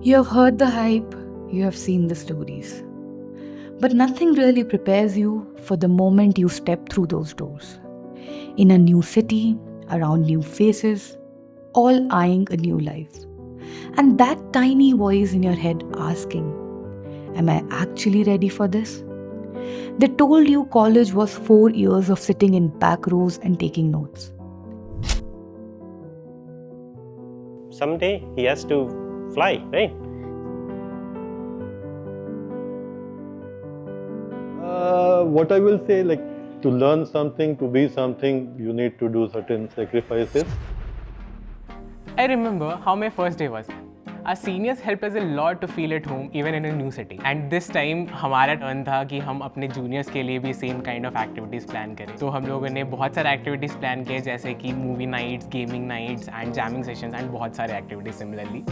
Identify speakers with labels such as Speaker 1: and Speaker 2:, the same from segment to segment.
Speaker 1: You have heard the hype, you have seen the stories. But nothing really prepares you for the moment you step through those doors. In a new city, around new faces, all eyeing a new life. And that tiny voice in your head asking, am I actually ready for this? They told you college was 4 years of sitting in back rows and taking notes.
Speaker 2: Someday he has to fly, right?
Speaker 3: What I will say, to learn something, to be something, you need to do certain sacrifices.
Speaker 4: I remember how my first day was. Our seniors helped us a lot to feel at home even in a new city. And this time हमारा turn था कि हम अपने juniors के लिए भी same kind of activities plan करें. तो हम लोगों ने बहुत सारे activities plan किए जैसे कि movie nights, gaming nights and jamming sessions and बहुत सारे activities similarly.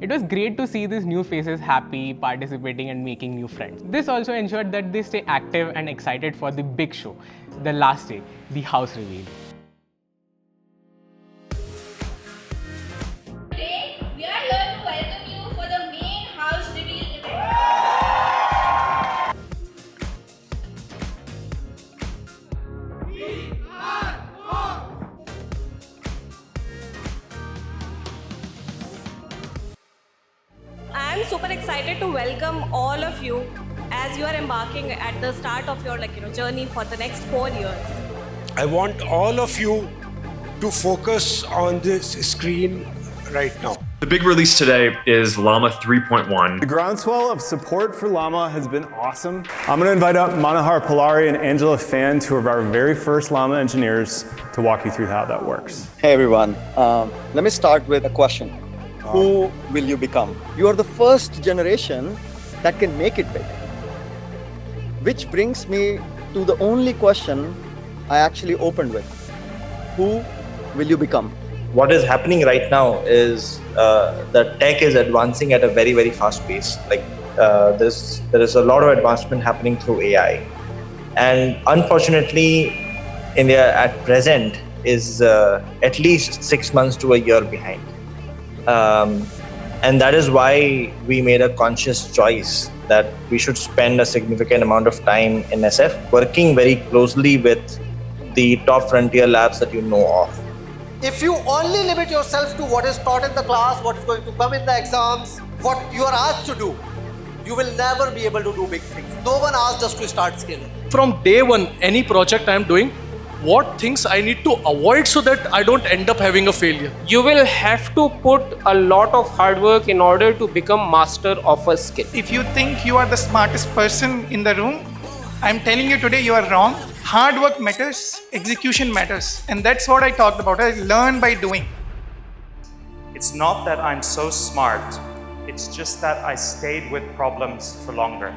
Speaker 4: It was great to see these new faces happy, participating and making new friends. This also ensured that they stay active and excited for the big show, the last day, the house reveal.
Speaker 5: Today, we are here to welcome you for the main house reveal event.
Speaker 6: I'm super excited to welcome all of you as you are embarking at the start of your journey for the next 4 years.
Speaker 7: I want all of you to focus on this screen right now.
Speaker 8: The big release today is Llama 3.1.
Speaker 9: The groundswell of support for Llama has been awesome. I'm going to invite up Manohar Polari and Angela Fan, two of our very first Llama engineers, to walk you through how that works.
Speaker 10: Hey everyone, let me start with a question. Who will you become? You are the first generation that can make it big. Which brings me to the only question I actually opened with. Who will you become?
Speaker 11: What is happening right now is the tech is advancing at a very, very fast pace. There is a lot of advancement happening through AI. And unfortunately, India at present is at least 6 months to a year behind. And that is why we made a conscious choice that we should spend a significant amount of time in SF working very closely with the top frontier labs that you know of.
Speaker 12: If you only limit yourself to what is taught in the class, what is going to come in the exams, what you are asked to do, you will never be able to do big things. No one asked us to start scaling.
Speaker 13: From day one, any project I am doing, what things I need to avoid so that I don't end up having a failure.
Speaker 14: You will have to put a lot of hard work in order to become master of a skill.
Speaker 15: If you think you are the smartest person in the room, I'm telling you today you are wrong. Hard work matters, execution matters. And that's what I talked about. I learn by doing.
Speaker 16: It's not that I'm so smart. It's just that I stayed with problems for longer.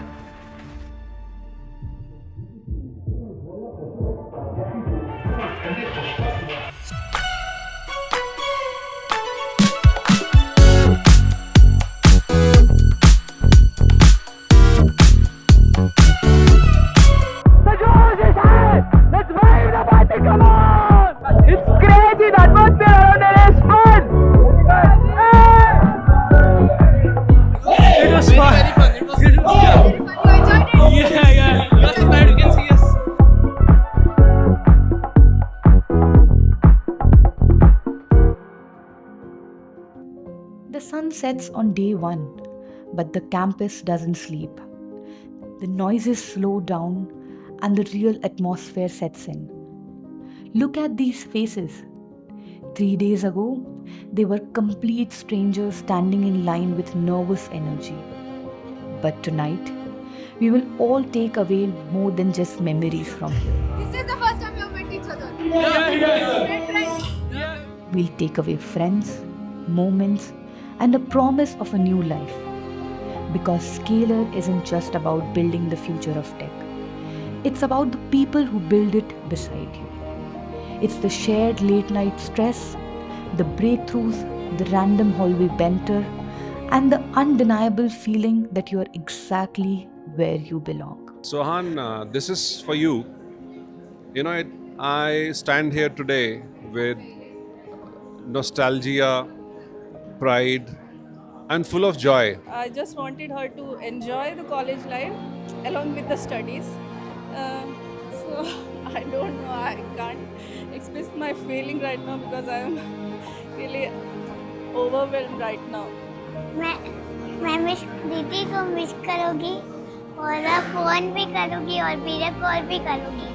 Speaker 1: The sun sets on day one, but the campus doesn't sleep. The noises slow down and the real atmosphere sets in. Look at these faces. 3 days ago, they were complete strangers standing in line with nervous energy. But tonight, We will all take away more than just memories from here.
Speaker 5: This is the first time we have met each other. Great friends.
Speaker 1: We'll take away friends, moments, and a promise of a new life. Because Scalar isn't just about building the future of tech. It's about the people who build it beside you. It's the shared late night stress, the breakthroughs, the random hallway banter, and the undeniable feeling that you are exactly where you belong.
Speaker 17: Sohan, this is for you. You know, I stand here today with nostalgia, pride, and full of joy.
Speaker 18: I just wanted her to enjoy the college life along with the studies. So I don't know, I can't express my feeling right now because I am really overwhelmed right now.
Speaker 19: मैं miss दीदी को miss करूँगी और phone भी करूँगी और video call भी करूँगी.